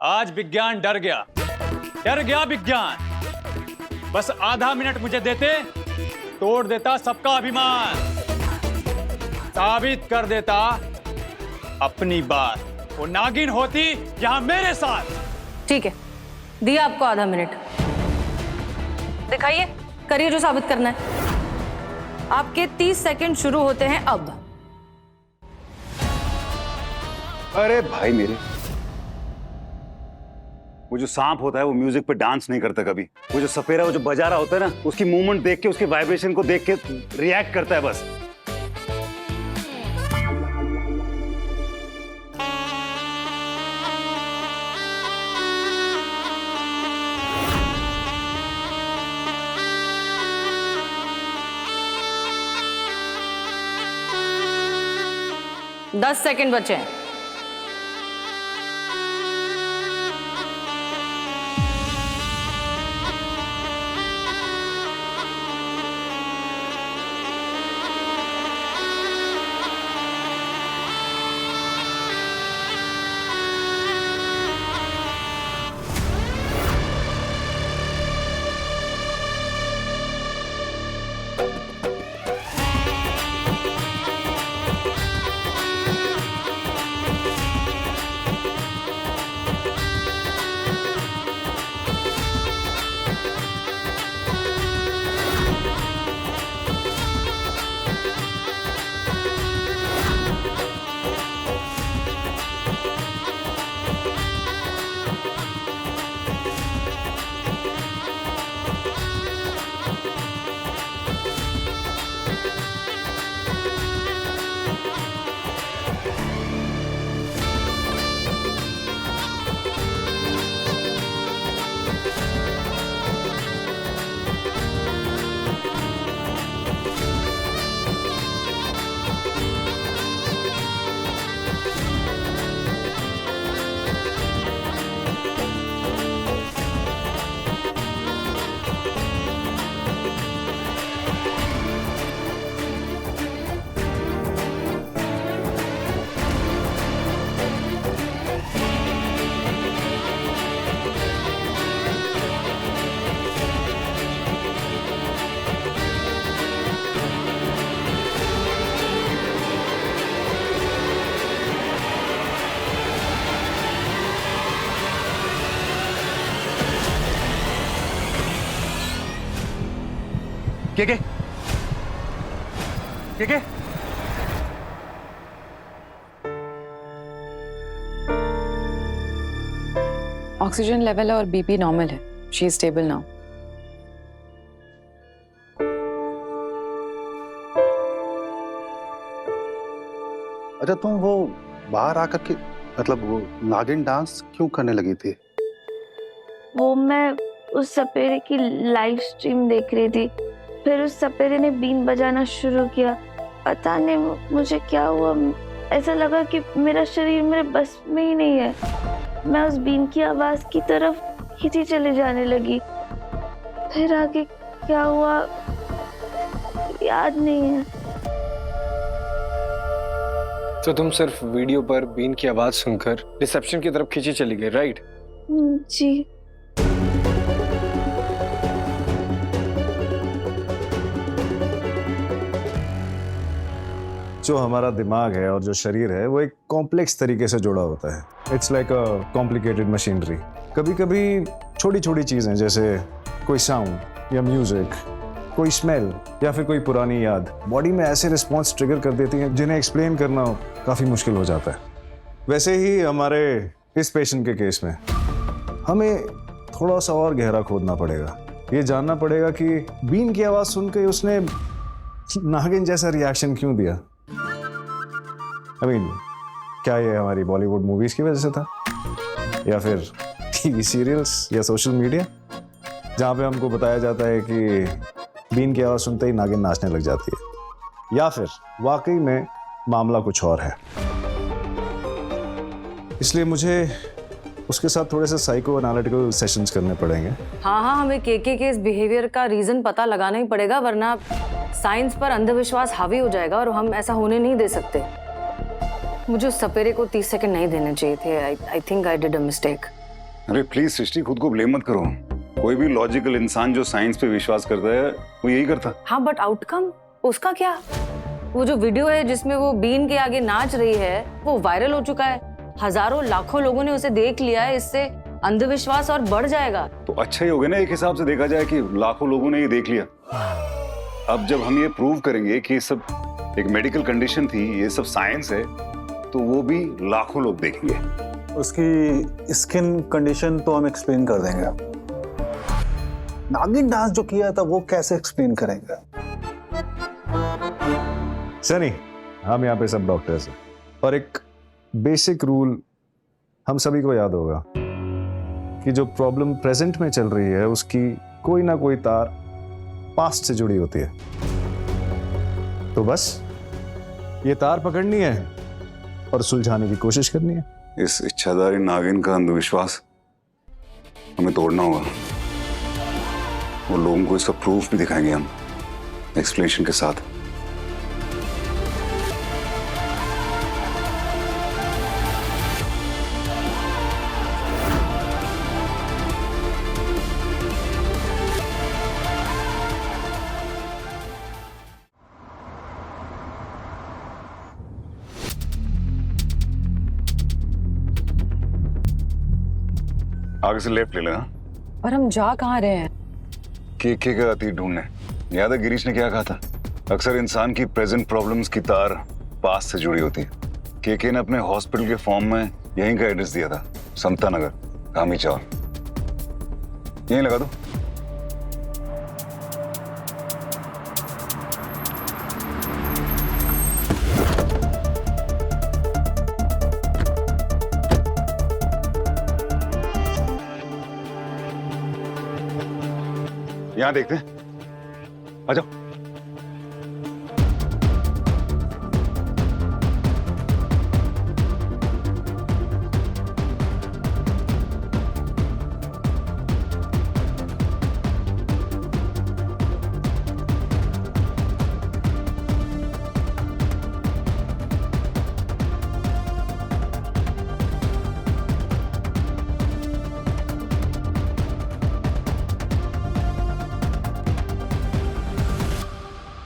आज विज्ञान डर गया विज्ञान। बस आधा मिनट मुझे देते, तोड़ देता सबका अभिमान, साबित कर देता अपनी बात। वो नागिन होती यहां मेरे साथ। ठीक है, दिया आपको आधा मिनट, दिखाइए, करिए जो साबित करना है। आपके 30 सेकंड शुरू होते हैं अब। अरे भाई मेरे, वो जो सांप होता है वो म्यूजिक पे डांस नहीं करता कभी। वो जो सपेरा वो जो बजा रहा होता है ना, उसकी मूवमेंट देख के, उसके वाइब्रेशन को देख के रिएक्ट करता है बस। दस सेकंड बचे हैं। के ऑक्सीजन लेवल और बीपी नॉर्मल है। She is stable now. अच्छा, तुम वो बाहर आकर के मतलब वो नागिन डांस क्यों करने लगी थी? वो मैं उस सपेरे की लाइव स्ट्रीम देख रही थी, फिर उस सपेरे ने बीन बजाना शुरू किया। पता नहीं मुझे क्या हुआ, ऐसा लगा कि मेरा शरीर मेरे बस में ही नहीं है। मैं उस बीन की आवाज की तरफ खींची चली जाने लगी। फिर आगे क्या हुआ याद नहीं है। तो तुम सिर्फ वीडियो पर बीन की आवाज सुनकर रिसेप्शन की तरफ खींची चली गई, राइट? जी। जो हमारा दिमाग है और जो शरीर है वो एक कॉम्प्लेक्स तरीके से जुड़ा होता है। It's like a complicated machinery. कभी कभी छोटी छोटी चीज़ें जैसे कोई साउंड या म्यूजिक, कोई स्मेल या फिर कोई पुरानी याद बॉडी में ऐसे रिस्पॉन्स ट्रिगर कर देती हैं जिन्हें एक्सप्लेन करना काफ़ी मुश्किल हो जाता है। वैसे ही हमारे इस पेशेंट के केस में हमें थोड़ा सा और गहरा खोदना पड़ेगा। ये जानना पड़ेगा कि बीन की आवाज़ सुन के उसने नागिन जैसा रिएक्शन क्यों दिया। I mean, क्या ये हमारी बॉलीवुड मूवीज की वजह से था, या फिर टीवी सीरियल्स या सोशल मीडिया जहाँ पे हमको बताया जाता है कि बीन की आवाज़ सुनते ही नागिन नाचने लग जाती है, या फिर वाकई में मामला कुछ और है। इसलिए मुझे उसके साथ थोड़े से साइको एनालिटिकल सेशंस करने पड़ेंगे। हाँ, हमें के इस बिहेवियर का रीजन पता लगाना ही पड़ेगा, वरना साइंस पर अंधविश्वास हावी हो जाएगा और हम ऐसा होने नहीं दे सकते। मुझे उस सपेरे को 30 सेकंड नहीं देने चाहिए थे। I think I did a mistake. अरे प्लीज सृष्टि, खुद को ब्लेम मत करो। कोई भी लॉजिकल इंसान जो साइंस पे विश्वास करता है वो यही करता। हाँ बट आउटकम उसका क्या? वो जो वीडियो है जिसमें वो बीन के आगे नाच रही है वो वायरल हो चुका है, हजारों लाखों लोगों ने उसे देख लिया है। इससे अंधविश्वास और बढ़ जाएगा। तो अच्छा ही हो गया ना, एक हिसाब से देखा जाए कि लाखों लोगों ने ये देख लिया। अब जब हम ये प्रूव करेंगे कि ये सब एक मेडिकल कंडीशन थी, ये सब साइंस है, तो वो भी लाखों लोग देखेंगे। उसकी स्किन कंडीशन तो हम एक्सप्लेन कर देंगे। नागिन डांस जो किया था वो कैसे एक्सप्लेन करेंगे? सनी, हम यहाँ पे सब डॉक्टर्स हैं और एक बेसिक रूल हम सभी को याद होगा कि जो प्रॉब्लम प्रेजेंट में चल रही है उसकी कोई ना कोई तार पास्ट से जुड़ी होती है। तो बस ये तार पकड़नी है और सुलझाने की कोशिश करनी है। इस इच्छाधारी नागिन का अंधविश्वास हमें तोड़ना होगा। वो लोगों को इसका प्रूफ भी दिखाएंगे हम, एक्सप्लेनेशन के साथ। आगे से लेफ्ट ले लेना। और हम जा कहाँ रहे हैं? के का अतीत ढूंढने। याद है गिरीश ने क्या कहा था? अक्सर इंसान की प्रेजेंट प्रॉब्लम्स की तार पास्ट से जुड़ी होती है। के ने अपने हॉस्पिटल के फॉर्म में यहीं का एड्रेस दिया था, समता नगर, कामी चौर। यहीं लगा दो। यहां देखते हैं, आ जाओ।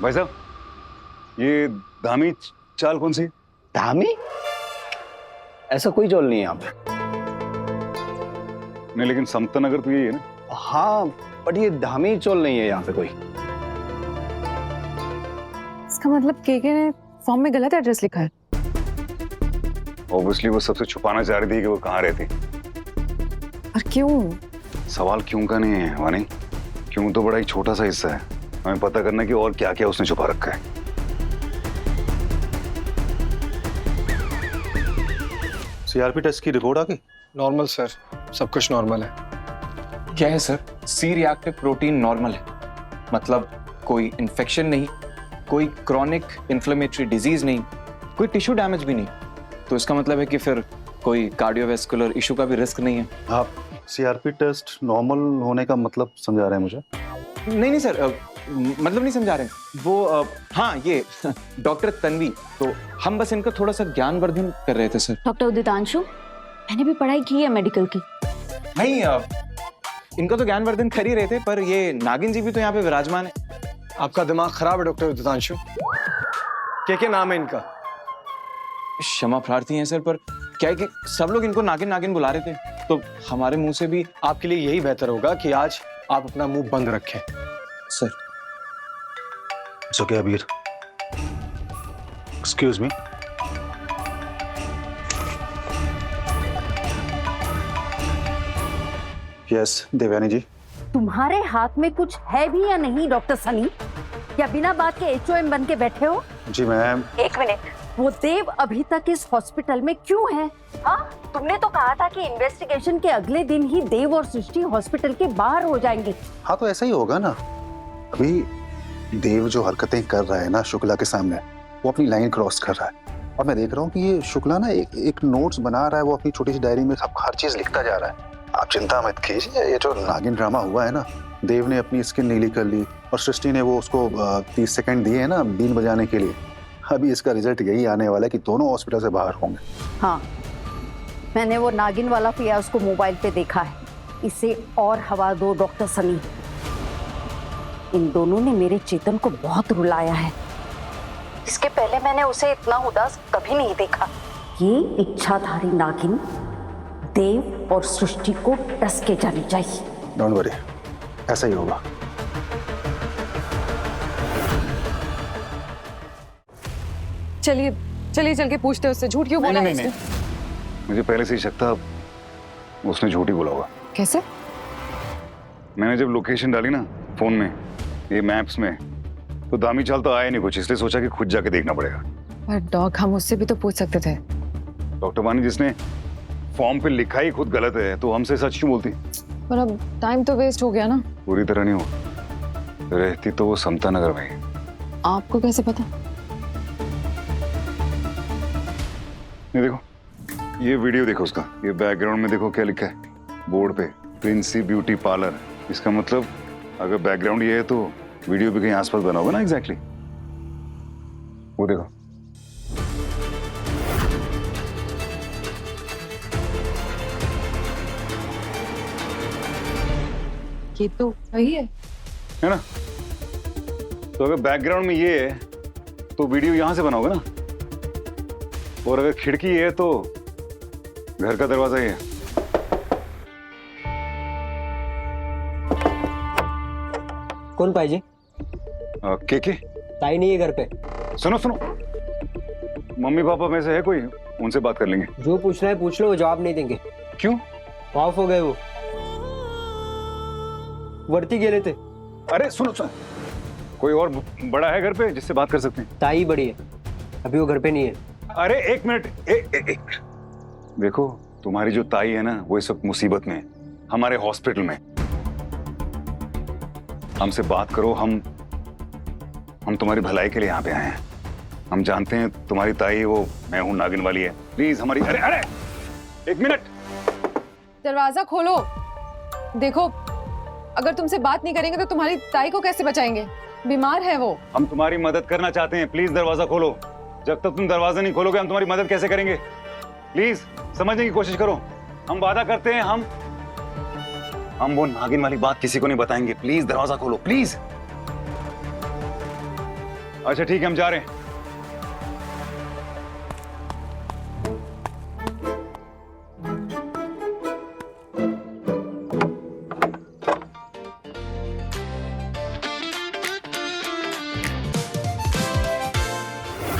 भाई साहब, ये धामी चाल कौन सी? धामी? ऐसा कोई चौल नहीं है यहाँ पे। नहीं, लेकिन समता नगर तो यही है ना? हाँ, बट ये धामी चौल नहीं है यहाँ पे कोई। इसका मतलब के ने फॉर्म में गलत एड्रेस लिखा है। ऑब्वियसली वो सबसे छुपाना चाह रही थी कि वो कहाँ रहती। और क्यों? सवाल क्यों का नहीं है वानी। क्यों तो बड़ा एक छोटा सा हिस्सा है। हमें पता करना कि और क्या क्या उसने छुपा रखा है। सीआरपी टेस्ट की रिपोर्ट आ गई? नॉर्मल सर, सब कुछ नॉर्मल है। क्या है sir? C reactive protein normal है, मतलब कोई इन्फेक्शन नहीं, कोई क्रॉनिक इन्फ्लेमेटरी डिजीज नहीं, कोई टिश्यू डैमेज भी नहीं। तो इसका मतलब है कि फिर कोई कार्डियोवैस्कुलर इशू का भी रिस्क नहीं है। आप सीआरपी टेस्ट नॉर्मल होने का मतलब समझा रहे हैं मुझे? नहीं सर, मतलब नहीं समझा रहे वो। हाँ, ये डॉक्टर तन्वी, तो हम बस इनका थोड़ा सा ज्ञानवर्धन कर रहे थे सर। डॉक्टर उदितांशु, मैंने भी पढ़ाई की है मेडिकल की। नहीं, इनका तो ज्ञानवर्धन कर ही रहे थे, पर ये नागिन जी भी तो यहाँ पे विराजमान है। आपका दिमाग खराब है डॉक्टर उदितांशु। क्या नाम है इनका? क्षमा प्रार्थी हैं सर, पर क्या है कि सब लोग इनको नागिन नागिन बुला रहे थे, तो हमारे मुंह से भी। आपके लिए यही बेहतर होगा कि आज आप अपना मुंह बंद रखें। Sir So, okay, Abir. Excuse me. Yes, Devyani ji. तुम्हारे हाथ में कुछ है भी या नहीं डॉक्टर सनी? या बिना बात के HOM बन के बैठे हो? जी मैम। एक मिनट, वो देव अभी तक इस हॉस्पिटल में क्यों है? हाँ, तुमने तो कहा था कि इन्वेस्टिगेशन के अगले दिन ही देव और सृष्टि हॉस्पिटल के बाहर हो जाएंगे। हाँ, तो ऐसा ही होगा ना। अभी देव जो हरकतें कर रहा है ना शुक्ला के सामने, वो अपनी लाइन क्रॉस कर रहा है। और मैं देख रहा हूँ कि ये शुक्ला ना एक नोट्स बना रहा है, वो अपनी छोटी सी डायरी में सब हर चीज लिखता जा रहा है। आप चिंता मत कीजिए, ये जो नागिन ड्रामा हुआ है ना, देव ने अपनी स्किन नीली कर ली और सृष्टि ने वो उसको 30 सेकंड दिए हैं ना बीन बजाने के लिए। अभी इसका रिजल्ट यही आने वाला है कि दोनों हॉस्पिटल से बाहर होंगे। हाँ, मैंने वो नागिन वाला फियाज को मोबाइल पे देखा है। इसे और हवा दो डॉक्टर सनी। इन दोनों ने मेरे चेतन को बहुत रुलाया है। इसके पहले मैंने उसे इतना उदास कभी नहीं देखा। ये इच्छाधारी नागिन देव और सृष्टि को डस के जानी चाहिए। डोंट वरी, ऐसा ही होगा। चलिए चलिए चल के पूछते हैं उससे, झूठ क्यों बोला है नहीं, उसने? मुझे पहले से ही शक था उसने झूठ ही बोला होगा। कैसे? मैंने जब लोकेशन डाली ना फोन में, ये मैप्स में, तो दामी चाल तो आया नहीं कुछ, इसलिए सोचा कि खुद जाके देखना पड़ेगा। पर डॉग, हम उससे भी तो पूछ सकते थे। डॉक्टर बानी, जिसने फॉर्म पे लिखा ही खुद गलत है तो हमसे सच क्यों बोलती? पर अब टाइम तो वेस्ट हो गया ना। पूरी तरह नहीं हुआ, रहती तो वो समता नगर में। आपको कैसे पता? ये देखो, ये वीडियो देखो उसका, ये बैकग्राउंड में देखो क्या लिखा है बोर्ड पे, प्रिंसी ब्यूटी पार्लर। इसका मतलब अगर बैकग्राउंड ये है तो वीडियो भी कहीं आसपास बना होगा ना। एग्जैक्टली वो देखो। ये तो वही है ना? तो अगर बैकग्राउंड में ये है तो वीडियो यहां से बना होगा ना, और अगर खिड़की ये है तो घर का दरवाजा ये है। कौन पाहिजे? के ताई नहीं है घर पे। सुनो सुनो, मम्मी पापा में से है कोई, उनसे बात कर लेंगे। जो पूछना है पूछ लो, वो जवाब नहीं देंगे। क्यों? ऑफ हो गए वो, वर्ती गेले थे। अरे सुनो सुनो, कोई और बड़ा है घर पे जिससे बात कर सकते हैं? ताई बड़ी है, अभी वो घर पे नहीं है। अरे एक मिनट, एक देखो, तुम्हारी जो ताई है ना वो इस वक्त मुसीबत में है, हमारे हॉस्पिटल में। हमसे बात करो, हम तुम्हारी भलाई के लिए यहाँ पे आए हैं। हम जानते हैं तुम्हारी ताई वो मैं हूं नागिन वाली है। प्लीज हमारी, अरे अरे एक मिनट, दरवाजा खोलो। देखो, अगर तुमसे बात नहीं करेंगे तो तुम्हारी ताई को कैसे बचाएंगे? बीमार है वो। हम तुम्हारी मदद करना चाहते हैं, प्लीज दरवाजा खोलो। जब तक तुम दरवाजा नहीं खोलोगे हम तुम्हारी मदद कैसे करेंगे? प्लीज समझने की कोशिश करो। हम वादा करते हैं, हम वो नागिन वाली बात किसी को नहीं बताएंगे। प्लीज दरवाजा खोलो, प्लीज। अच्छा ठीक है, हम जा रहे हैं।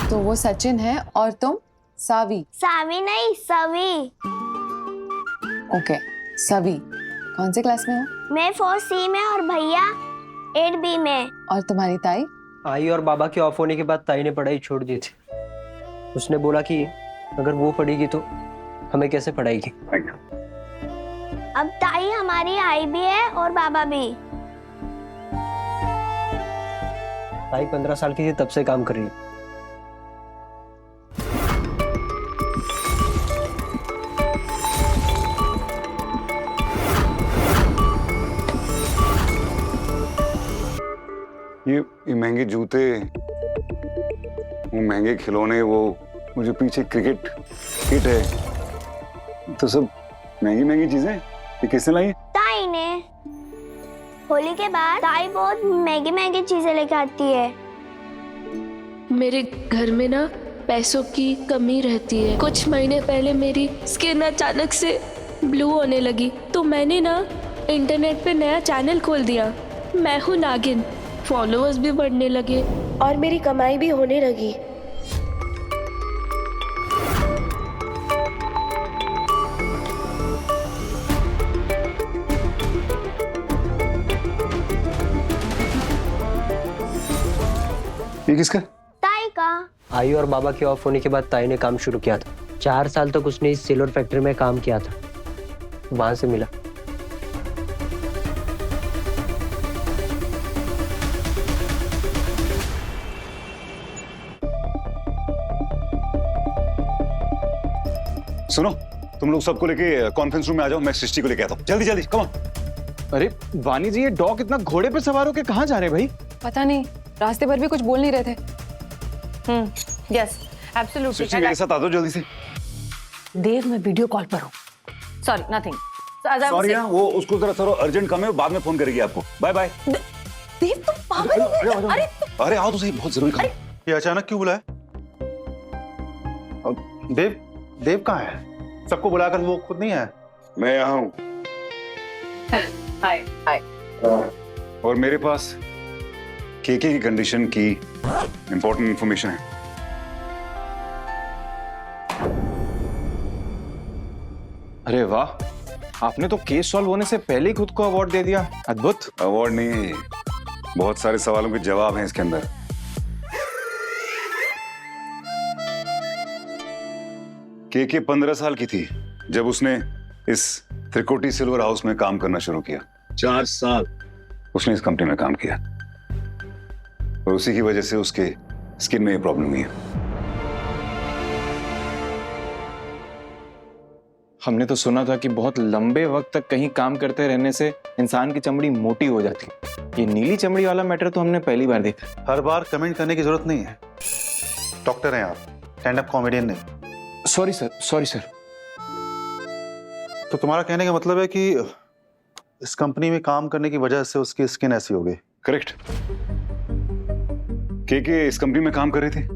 तो वो सचिन है और तुम सावी? सावी नहीं, सवी। ओके, सवी। कौन से क्लास में हो? मैं 4C में और भैया 8B में। और तुम्हारी ताई? आई और बाबा के ऑफ होने के बाद ताई ने पढ़ाई छोड़ दी थी। उसने बोला कि अगर वो पढ़ेगी तो हमें कैसे पढ़ाएगी। अब ताई हमारी आई भी है और बाबा भी। ताई 15 साल की थी तब से काम कर रही है। ये महंगे जूते, वो महंगे खिलौने, वो मुझे पीछे क्रिकेट किट है, तो सब महंगी महंगी चीजें। ये किसने लाई? ताई ने। होली के बाद ताई बहुत महंगी महंगी चीजें लेके आती है। मेरे घर में ना पैसों की कमी रहती है। कुछ महीने पहले मेरी स्किन अचानक से ब्लू होने लगी, तो मैंने ना इंटरनेट पे नया चैनल खोल दिया, मैं हूँ नागिन। फॉलोअर्स भी बढ़ने लगे और मेरी कमाई भी होने लगी। ये किसका? ताई का। आई और बाबा के ऑफ होने के बाद ताई ने काम शुरू किया था। 4 साल तक उसने इस सिल्वर फैक्ट्री में काम किया था, वहां से मिला। सुनो, तुम लोग सबको लेके कॉन्फ्रेंस रूम में आ जाओ, मैं सृष्टि को लेके आता हूँ। जल्दी जल्दी, कम ऑन। अरे वानी जी, ये डॉग इतना घोड़े पे सवार होके कहाँ जा रहे हैं भाई? पता नहीं, रास्ते भर भी कुछ बोल नहीं रहे थे। Yes, absolutely. सृष्टि मेरे साथ आ जाओ जल्दी से। देव, मैं वीडियो कॉल पर हूँ। Sorry, nothing. सॉरी ना, वो उसको जरा थोड़ा अर्जेंट काम है, बाद में फोन करेगी आपको। Bye bye. देव तुम पागल हो गए? अरे अरे आओ तो सही, बहुत जरूरी काम। ये अचानक क्यों बुलाया? देव, देव कहाँ है? सबको बुलाकर वो खुद नहीं आया। मैं यहाँ हूँ। हाय हाय। और मेरे पास केके की कंडीशन की इंपॉर्टेंट इंफॉर्मेशन है। अरे वाह, आपने तो केस सॉल्व होने से पहले ही खुद को अवार्ड दे दिया। अद्भुत। अवार्ड नहीं है, बहुत सारे सवालों के जवाब हैं इसके अंदर। केके 15 साल की थी जब उसने इस त्रिकोटी सिल्वर हाउस में काम करना शुरू किया। 4 साल उसने इस कंपनी में काम किया और उसी की वजह से उसके स्किन में ये प्रॉब्लम हुई है। हमने तो सुना था कि बहुत लंबे वक्त तक कहीं काम करते रहने से इंसान की चमड़ी मोटी हो जाती है। ये नीली चमड़ी वाला मैटर तो हमने पहली बार देखा। हर बार कमेंट करने की जरूरत नहीं है। डॉक्टर हैं आप, स्टैंड अप कॉमेडियन नहीं। Sorry sir. तो तुम्हारा कहने का मतलब है कि इस कंपनी में काम करने की वजह से उसकी स्किन ऐसी हो गई? करेक्ट। केके इस कंपनी में काम कर रहे थे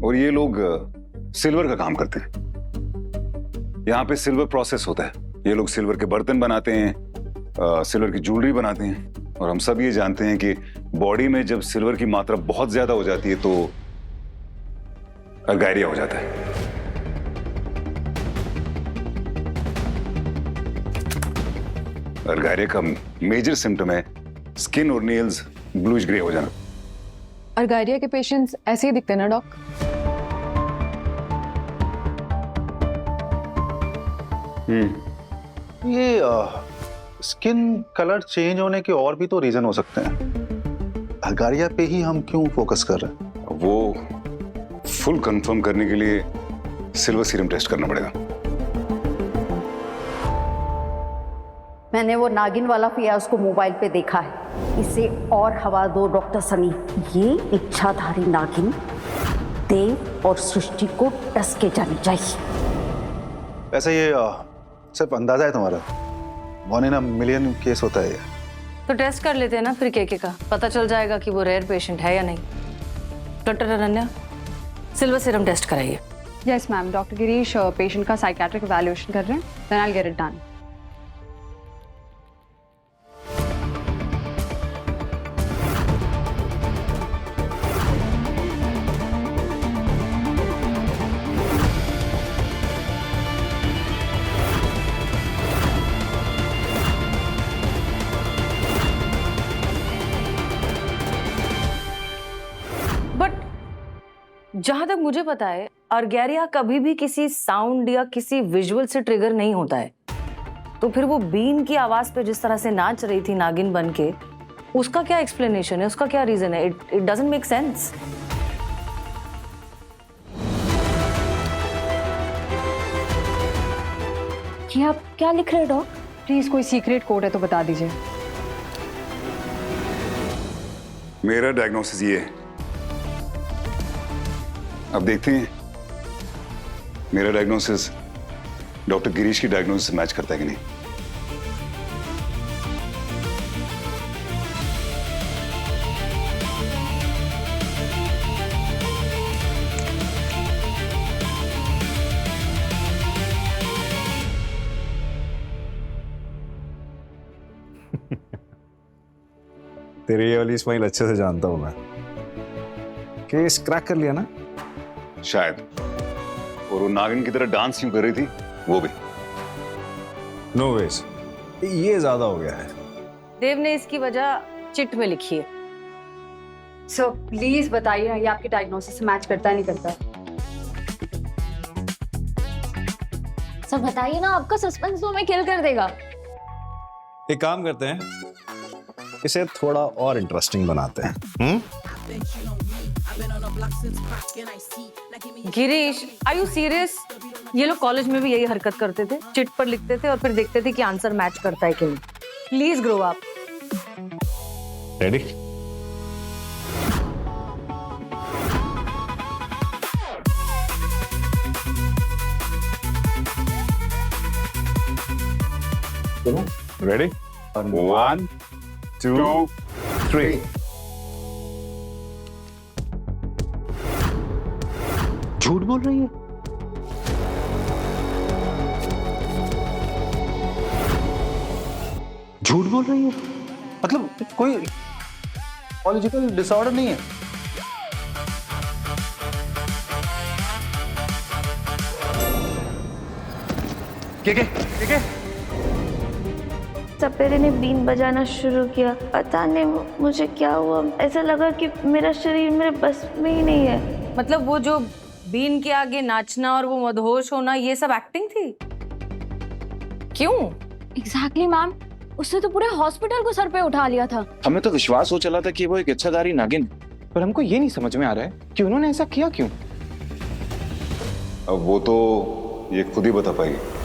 और ये लोग सिल्वर का काम करते हैं। यहाँ पे सिल्वर प्रोसेस होता है। ये लोग सिल्वर के बर्तन बनाते हैं, सिल्वर की ज्वेलरी बनाते हैं। और हम सब ये जानते हैं कि बॉडी में जब सिल्वर की मात्रा बहुत ज्यादा हो जाती है तो अर्गायरिया हो जाता है। अर्गायरिया का मेजर सिम्टम है स्किन और नेल्स ब्लूइश ग्रे हो जाना। अर्गायरिया के पेशेंट्स ऐसे ही दिखते हैं ना डॉक? ये स्किन कलर चेंज होने के और भी तो रीजन हो सकते हैं। अर्गायरिया पे ही हम क्यों फोकस कर रहे हैं? वो फुल कंफर्म करने के लिए सिल्वर सीरम टेस्ट करना पड़ेगा। मैंने वो नागिन वाला फियाज को मोबाइल पे देखा है। इसे और हवा दो डॉक्टर सनी। ये इच्छाधारी नागिन देव और सृष्टि को डस के जानी चाहिए। वैसे ये सिर्फ अंदाजा है तुम्हारा। 1 in a million केस होता है ये। तो टेस्ट कर लेते हैं ना फिर केके का, पता चल जाएगा कि वो रेयर पेशेंट है या नहीं। Doctor Ananya, silver serum test कराइए। Yes ma'am. Doctor Girish patient का साइकेट्रिक इवैल्यूएशन कर रहे हैं। Then I will get it done. जहां तक मुझे पता है अर्गायरिया कभी भी किसी साउंड या किसी विजुअल से ट्रिगर नहीं होता है। तो फिर वो बीन की आवाज पे जिस तरह से नाच रही थी नागिन बन के, उसका क्या एक्सप्लेनेशन है, उसका क्या रीजन है? It doesn't make sense. ये आप क्या लिख रहे हैं डॉक? प्लीज कोई सीक्रेट कोड है तो बता दीजिए। मेरा डायग्नोसिस ये है। अब देखते हैं मेरा डायग्नोसिस डॉक्टर गिरीश की डायग्नोसिस से मैच करता है कि नहीं। तेरी ये वाली स्माइल अच्छे से जानता हूं मैं। केस क्रैक कर लिया ना? शायद। और वो नागिन की तरह डांस क्यों कर रही थी वो भी। नो वेज, ये ज्यादा हो गया है। देव ने इसकी वजह चिट में लिखी है। सर प्लीज बताइए ये आपके डायग्नोसिस से मैच करता है नहीं करता? सर बताइए ना, आपका सस्पेंस तो हमें किल कर देगा। एक काम करते हैं, इसे थोड़ा और इंटरेस्टिंग बनाते हैं। Girish, are you serious? ये लोग कॉलेज में भी यही हरकत करते थे, चिट पर लिखते थे और फिर देखते थे कि आंसर मैच करता है कि नहीं। Please grow up. Ready? Ready 1 2 3 झूठ बोल रही है। झूठ बोल रही है मतलब कोई पॉलिटिकल डिसऑर्डर नहीं है। के सपेरे ने बीन बजाना शुरू किया। पता नहीं मुझे क्या हुआ, ऐसा लगा कि मेरा शरीर मेरे बस में ही नहीं है। मतलब वो जो बीन के आगे नाचना और वो मदहोश होना, ये सब एक्टिंग थी? क्यों? एग्जैक्टली मैम, उसने तो पूरे हॉस्पिटल को सर पे उठा लिया था। हमें तो विश्वास हो चला था कि वो एक इच्छाधारी नागिन, पर हमको ये नहीं समझ में आ रहा है कि उन्होंने ऐसा किया क्यों। अब वो तो ये खुद ही बता पाएगी।